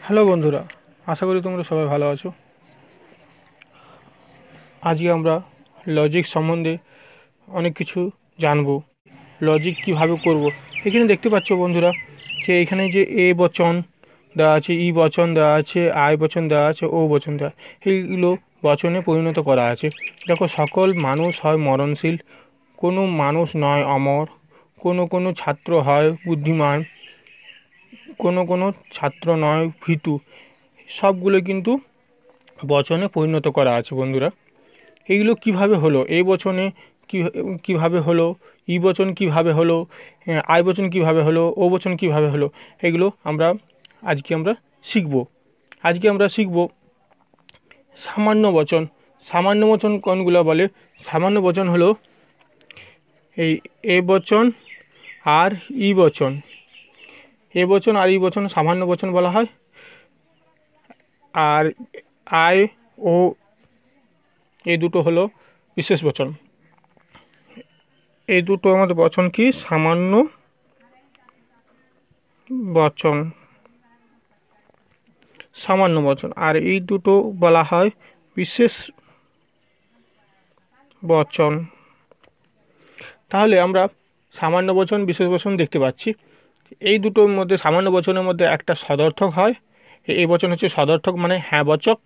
Hello বন্ধুরা, আশা করি তোমরা সবাই ভালো আছো। আজকে আমরা লজিক সম্বন্ধে অনেক কিছু জানবো। লজিক কিভাবে করব। এখানে দেখতে পাচ্ছ বন্ধুরা যে এখানে যে এ বচন দেওয়া আছে, ই বচন দেওয়া আছে, আই বচন দেওয়া আছে, ও বচন দেওয়া, এইগুলো বচনে পরিণত করা আছে। দেখো, সকল মানুষ হয় মরণশীল, কোনো মানুষ নয় অমর, কোনো ছাত্র হয় বুদ্ধিমান, কোনো ছাত্র নয় ভীতু। সবগুলো কিন্তু বচনে পরিণত করা আছে বন্ধুরা। এইগুলো কিভাবে হলো, এই বচনে কিভাবে হলো, ই বচন কিভাবে হলো, আই বচন কিভাবে হলো, ও বচন কিভাবে হলো, এগুলো আজকে আমরা শিখব। আজকে আমরা শিখব সামান্য বচন। সামান্য বচন কোনগুলো বলে? সামান্য বচন হলো এই এ বচন আর ই বচন। এ বচন আর ই বচন সামান্য বচন বলা হয়। আর আই ও এই দুটো হলো বিশেষ বচন। এই দুটো আমাদের বচন কি? সামান্য বচন, সামান্য বচন। আর এই দুটো বলা হয় বিশেষ বচন। তাহলে আমরা সামান্য বচন, বিশেষ বচন দেখতে পাচ্ছি। এই দুটোর মধ্যে সামান্য বচনের মধ্যে একটা সদর্থক হয়। এই বচন হচ্ছে সদর্থক, মানে হ্যাঁবাচক।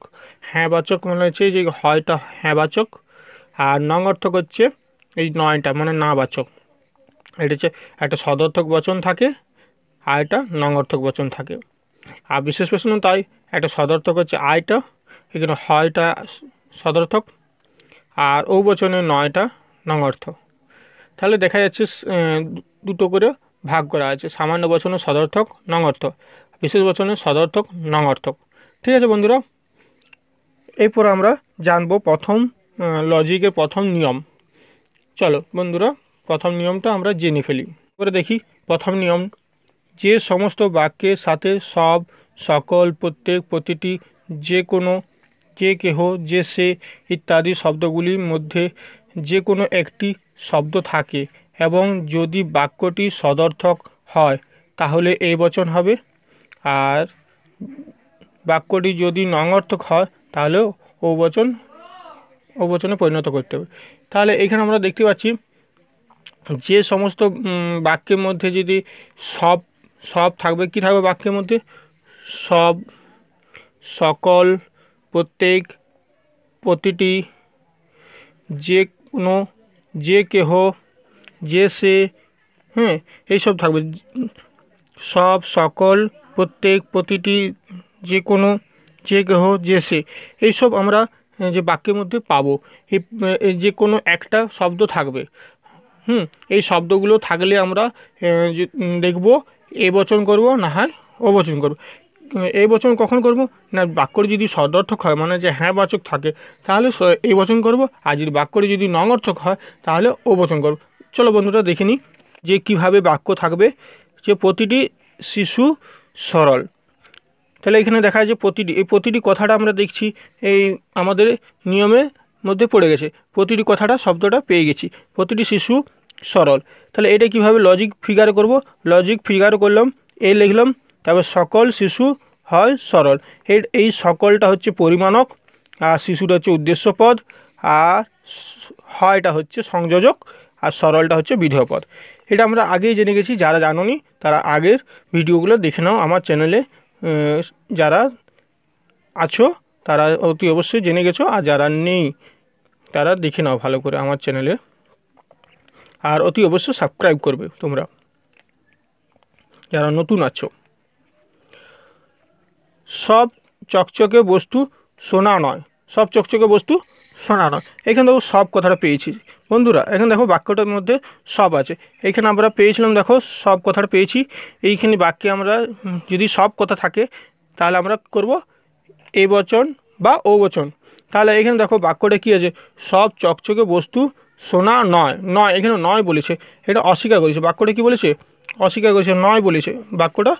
হ্যাঁবাচক মানে হচ্ছে যে হয়টা হ্যাঁবাচক, আর নং অর্থক হচ্ছে এই নয়টা মানে নাবাচক। এটা হচ্ছে একটা সদর্থক বচন থাকে আর একটা নং অর্থক বচন থাকে। আর বিশেষ বচন তাই, একটা সদর্থক হচ্ছে আয়টা, এখানে হয়টা সদর্থক, আর ও বচনে নয়টা নং অর্থ। তাহলে দেখা যাচ্ছে দুটো করে ভাগ করা আছে, সামান্য বচনে সদর্থক নং অর্থ, বিশেষ বচনে সদর্থক নং অর্থক। ঠিক আছে বন্ধুরা, এরপর আমরা জানবো প্রথম লজিকের প্রথম নিয়ম। চলো বন্ধুরা, প্রথম নিয়মটা আমরা জেনে ফেলি। এবারে দেখি প্রথম নিয়ম। যে সমস্ত বাক্যের সাথে সব, সকল, প্রত্যেক, প্রতিটি, যে কোনো, যে কেহ, যে সে ইত্যাদি শব্দগুলির মধ্যে যে কোনো একটি শব্দ থাকে এবং যদি বাক্যটি সদর্থক হয় তাহলে এই বচন হবে, আর বাক্যটি যদি নঙর্থক হয় তাহলে ও বচনে পরিণত করতে হবে। তাহলে এখানে আমরা দেখতে পাচ্ছি যে সমস্ত বাক্যের মধ্যে যদি সব সব থাকবে, কি থাকবে বাক্যের মধ্যে? সব, সকল, প্রত্যেক, প্রতিটি, যে কোনো, যে কেহ, যে সে, হ্যাঁ, এইসব থাকবে। সব, সকল, প্রত্যেক, প্রতিটি, যে কোনো, যে কেহ, যে সে, এইসব আমরা যে বাক্যের মধ্যে পাবো। এই যে কোনো একটা শব্দ থাকবে। এই শব্দগুলো থাকলে আমরা দেখব এ বচন করব, না হয় ও বচন করব। এই বচন কখন করব না, বাক্যটি যদি সদর্থক হয়, মানে যে হ্যাঁ বাচক থাকে, তাহলে এই বচন করব। আর যদি বাক্যটি যদি নঙর্থক হয় তাহলে ও বচন করব। চলো বন্ধুরা দেখে নিই যে কিভাবে বাক্য থাকবে। যে প্রতিটি শিশু সরল। তাহলে এখানে দেখা যায় যে প্রতিটি, এই প্রতিটি কথাটা আমরা দেখছি এই আমাদের নিয়মের মধ্যে পড়ে গেছে। প্রতিটি কথাটা শব্দটা পেয়ে গেছি, প্রতিটি শিশু সরল। তাহলে এটা কিভাবে লজিক ফিগার করব? লজিক ফিগার করলাম, এই লিখলাম, তারপর সকল শিশু হয় সরল। এই সকলটা হচ্ছে পরিমাণক, আর শিশুটা হচ্ছে উদ্দেশ্যপদ, আর হয়টা হচ্ছে সংযোজক, আর সরলটা হচ্ছে বিধেয় পদ। এটা আমরা আগেই জেনে গেছি। যারা জানোনি তারা আগের ভিডিওগুলো দেখে নাও আমার চ্যানেলে। যারা আছো তারা অতি অবশ্যই জেনে গেছো, আর যারা নেই তারা দেখে নাও ভালো করে আমার চ্যানেলে। আর অতি অবশ্যই সাবস্ক্রাইব করবে তোমরা যারা নতুন আছো। সব চকচকে বস্তু সোনা নয়, সব চকচকে বস্তু সোনা নয়। এখানে দেখো সব কথাটা পেয়েছি বন্ধুরা। এখানে দেখো বাক্যটার মধ্যে সব আছে, এখানে আমরা পেয়েছিলাম, দেখো সব কথাটা পেয়েছি। এইখানে বাক্যে আমরা যদি সব কথা থাকে তাহলে আমরা করব এ বচন বা ও বচন। তাহলে এখানে দেখো বাক্যটা কী আছে? সব চকচকে বস্তু সোনা নয়। নয়, এখানে নয় বলেছে, এটা অস্বীকার করেছে। বাক্যটা কি বলেছে? অস্বীকার করেছে, নয় বলেছে। বাক্যটা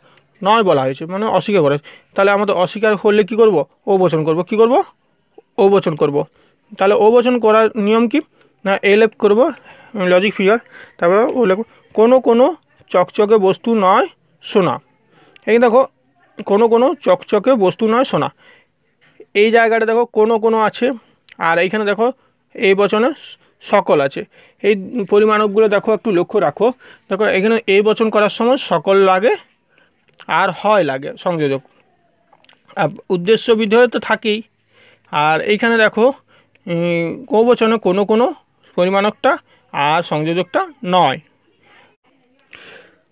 নয় বলা হয়েছে, মানে অস্বীকার করে। তাহলে আমাদের অস্বীকার করলে কি করব? ও বচন করব। কি করব? ও বচন করব। তাহলে ও বচন করার নিয়ম কি না, এ লেপ করব লজিক ফিগার, তারপরে ও লেখব কোনো চকচকে বস্তু নয় সোনা। এই দেখো কোনো কোনো চকচকে বস্তু নয় সোনা। এই জায়গাটা দেখো কোনো কোনো আছে, আর এইখানে দেখো এই বচনে সকল আছে। এই পরিমাণকগুলো দেখো, একটু লক্ষ্য রাখো। দেখো এখানে এই বচন করার সময় সকল লাগে আর হয় লাগে সংযোজক, আর উদ্দেশ্য বিধেয় তো থাকেই। আর এইখানে দেখো কবচনে কোনো কোনো পরিমাণকটা আর সংযোজকটা নয়।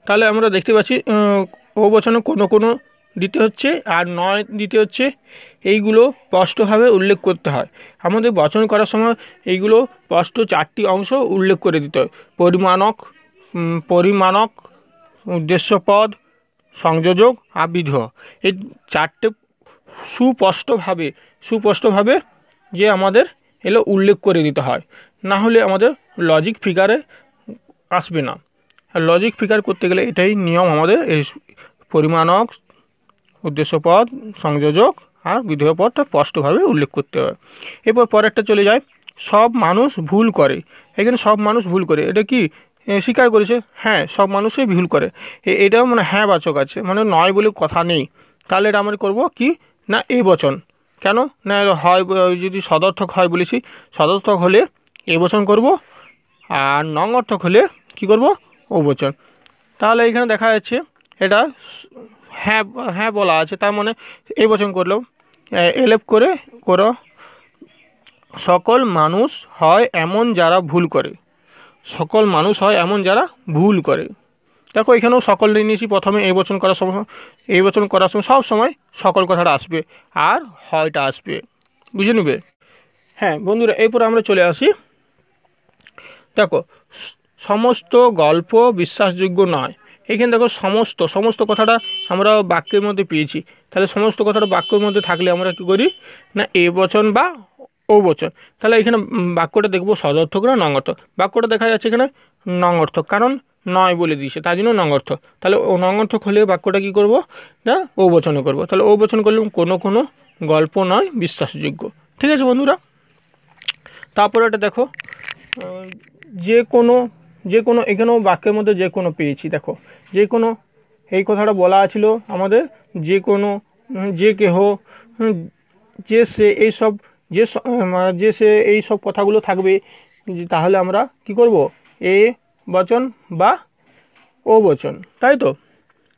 তাহলে আমরা দেখতে পাচ্ছি কবচনে কোনো কোনো দিতে হচ্ছে আর নয় দিতে হচ্ছে। এইগুলো স্পষ্টভাবে উল্লেখ করতে হয়। আমাদের বচন করার সময় এইগুলো স্পষ্ট 4টি অংশ উল্লেখ করে দিতে হয়: পরিমাণক, পরিমাণক, উদ্দেশ্যপদ, সংযোজক আর বিধেয়। এই 4টে সুস্পষ্টভাবে যে আমাদের এগুলো উল্লেখ করে দিতে হয়, না হলে আমাদের লজিক ফিগারে আসবে না। আর লজিক ফিগার করতে গেলে এটাই নিয়ম আমাদের, এই পরিমাণক, উদ্দেশ্যপদ, সংযোজক আর বিধেয় পদটা স্পষ্টভাবে উল্লেখ করতে হয়। এরপর পরেরটা চলে যায়, সব মানুষ ভুল করে। এখানে সব মানুষ ভুল করে, এটা কি স্বীকার করেছে? হ্যাঁ, সব মানুষই ভুল করে। এটাও মানে হ্যাঁ বাচক আছে, মানে নয় বলে কথা নেই। তাহলে এটা আমরা করবো কি না এই বচন। কেন না হয়, যদি সদর্থক হয় বলেছি, সদর্থক হলে এই বচন করব, আর নং অর্থক হলে কি করব? ও বচন। তাহলে এখানে দেখা যাচ্ছে এটা হ্যাঁ হ্যাঁ বলা আছে, তার মানে এই বচন করলেও এলেপ করে করো, সকল মানুষ হয় এমন যারা ভুল করে। সকল মানুষ হয় এমন যারা ভুল করে। দেখো এখানেও সকল নিয়েছি প্রথমে। এই বচন করার সময়, এই বচন করার সময় সব সময় সকল কথাটা আসবে আর হয়টা আসবে, বুঝে নেবে। হ্যাঁ বন্ধুরা, এরপর আমরা চলে আসি। দেখো সমস্ত গল্প বিশ্বাসযোগ্য নয়। এইখানে দেখো সমস্ত কথাটা আমরা বাক্যের মধ্যে পেয়েছি। তাহলে সমস্ত কথাটা বাক্যের মধ্যে থাকলে আমরা কী করি না এ বচন বা ও বচন। তাহলে এখানে বাক্যটা দেখবো সদর্থক না নং অর্থক। বাক্যটা দেখা যাচ্ছে এখানে নং অর্থক, কারণ নয় বলে দিয়েছে তার জন্য নং অর্থক। তাহলে ও নং অর্থক হলে বাক্যটা কী করবো না ও বচনে করবো। তাহলে ও বচন করলে কোনো কোনো গল্প নয় বিশ্বাসযোগ্য। ঠিক আছে বন্ধুরা। তারপরে এটা দেখো যে কোনো এখানেও বাক্যের মধ্যে যে কোনো পেয়েছি। দেখো যে কোনো, এই কথাটা বলা ছিল আমাদের, যে কোনো, যে কেহ, যে সে, এইসব যে সে এইসব কথাগুলো থাকবে। তাহলে আমরা কি করব? এ বচন বা ও বচন, তাই তো।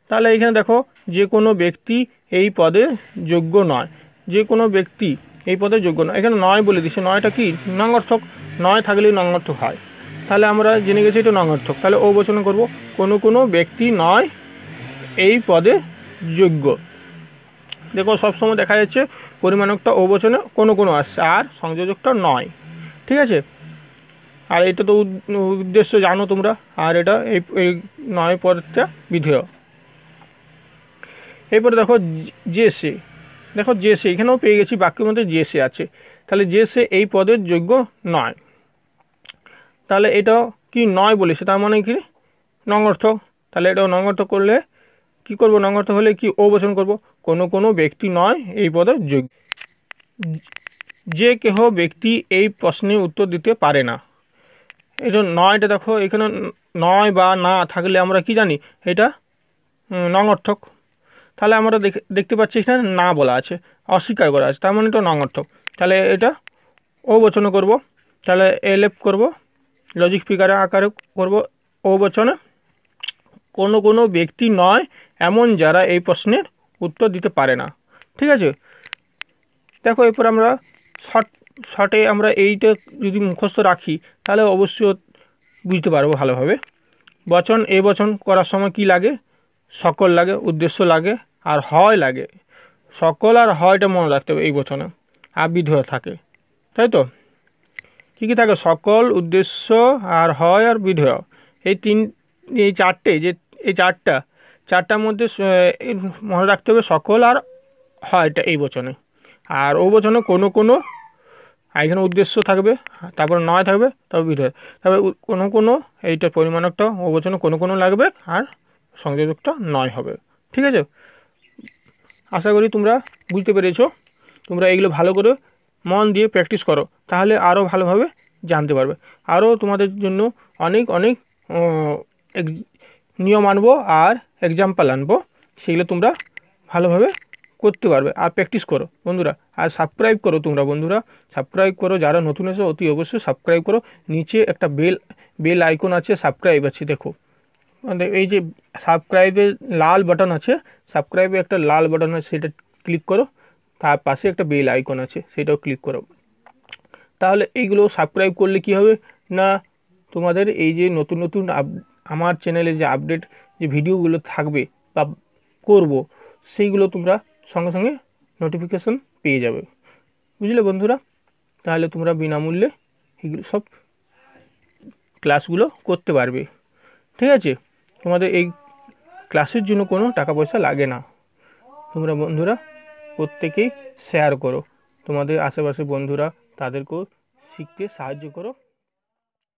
তাহলে এইখানে দেখো যে কোনো ব্যক্তি এই পদে যোগ্য নয়। যে কোনো ব্যক্তি এই পদে যোগ্য নয়, এখানে নয় বলে দিচ্ছে। নয়টা কি নং অর্থক, নয় থাকলেই নং অর্থক হয়। তাহলে আমরা জেনে গেছি এটা নং অর্থক। তাহলে ও বচন করব, কোনো ব্যক্তি নয় এই পদে যোগ্য। দেখো সবসময় দেখা যাচ্ছে পরিমাণকটা ও বচনে কোনো আসছে আর সংযোজকটা নয়। ঠিক আছে। আর এটা তো উদ্দেশ্য জানো তোমরা, আর এটা এই নয় পদটা বিধেয়। এরপরে দেখো যে সে, দেখো যে সে এখানেও পেয়ে গেছি, বাক্যের মধ্যে যে সে আছে। তাহলে যে সে এই পদের যোগ্য নয়। তাহলে এটাও কি নয় বলেছে, তার মানে কি নং অর্থক। তাহলে এটাও নং অর্থক করলে কি করব? নং অর্থক হলে কি ও বচন করব, কোনো ব্যক্তি নয় এই পদের যোগ্য। যে কেহ ব্যক্তি এই প্রশ্নের উত্তর দিতে পারে না। এটা নয়টা দেখো এখানে নয় বা না থাকলে আমরা কি জানি এটা নং অর্থক। তাহলে আমরা দেখতে পাচ্ছি এখানে না বলা আছে, অস্বীকার করা আছে, তার মানে এটা নং অর্থক। তাহলে এটা ও বচনে করব। তাহলে এলেপ করব, লজিক ফিগারে আকারে করব ও বচনে। কোনো ব্যক্তি নয় এমন যারা এই প্রশ্নের উত্তর দিতে পারে না। ঠিক আছে। দেখো এরপর আমরা শর্টে আমরা এইটা যদি মুখস্থ রাখি তাহলে অবশ্যই বুঝতে পারবো ভালোভাবে। বচন এ বচন করার সময় কি লাগে? সকল লাগে, উদ্দেশ্য লাগে আর হয় লাগে। সকল আর হয়টা মনে রাখতে হবে এই বচনে, আর বিধেয় থাকে, তাই তো। কী থাকে? সকল, উদ্দেশ্য আর হয় আর বিধেয়। এই চারটে, যে এই চারটার মধ্যে মনে রাখতে হবে সকল আর হয়টা এই বচনে। আর ও বচনে কোনো এখানে উদ্দেশ্য থাকবে, তারপর নয় থাকবে, তারপর বিধেয়। তারপরে কোনো এইটা পরিমাণকটা ও বচনে কোনো লাগবে আর সংযোজকটা নয় হবে। ঠিক আছে। আশা করি তোমরা বুঝতে পেরেছো। তোমরা এইগুলো ভালো করে মন দিয়ে প্র্যাকটিস করো, তাহলে আরও ভালোভাবে জানতে পারবে। আরও তোমাদের জন্য অনেক নিয়ম আনবো আর এক্সাম্পল আনবো, সেগুলো তোমরা ভালোভাবে করতে পারবে। আর প্র্যাকটিস করো বন্ধুরা, আর সাবস্ক্রাইব করো তোমরা বন্ধুরা, সাবস্ক্রাইব করো, যারা নতুন এসে অতি অবশ্যই সাবস্ক্রাইব করো। নিচে একটা বেল আইকন আছে, সাবস্ক্রাইব আছে, দেখো মানে এই যে সাবস্ক্রাইবের লাল বাটন আছে, সাবস্ক্রাইবে একটা লাল বাটন আছে, সেটা ক্লিক করো। তার পাশে একটা বেল আইকন আছে, সেটাও ক্লিক করো। তাহলে এইগুলো সাবস্ক্রাইব করলে কি হবে না, তোমাদের এই যে নতুন নতুন আমার চ্যানেলে যে আপডেট যে ভিডিওগুলো থাকবে বা করব, সেইগুলো তোমরা সঙ্গে সঙ্গে নোটিফিকেশন পেয়ে যাবে। বুঝলে বন্ধুরা? তাহলে তোমরা বিনামূল্যে এগুলো সব ক্লাসগুলো করতে পারবে। ঠিক আছে? তোমাদের এই ক্লাসের জন্য কোনো টাকা পয়সা লাগে না। তোমরা বন্ধুরা প্রত্যেকেই শেয়ার করো, তোমাদের আশেপাশে বন্ধুরা তাদেরকেও শিখতে সাহায্য করো।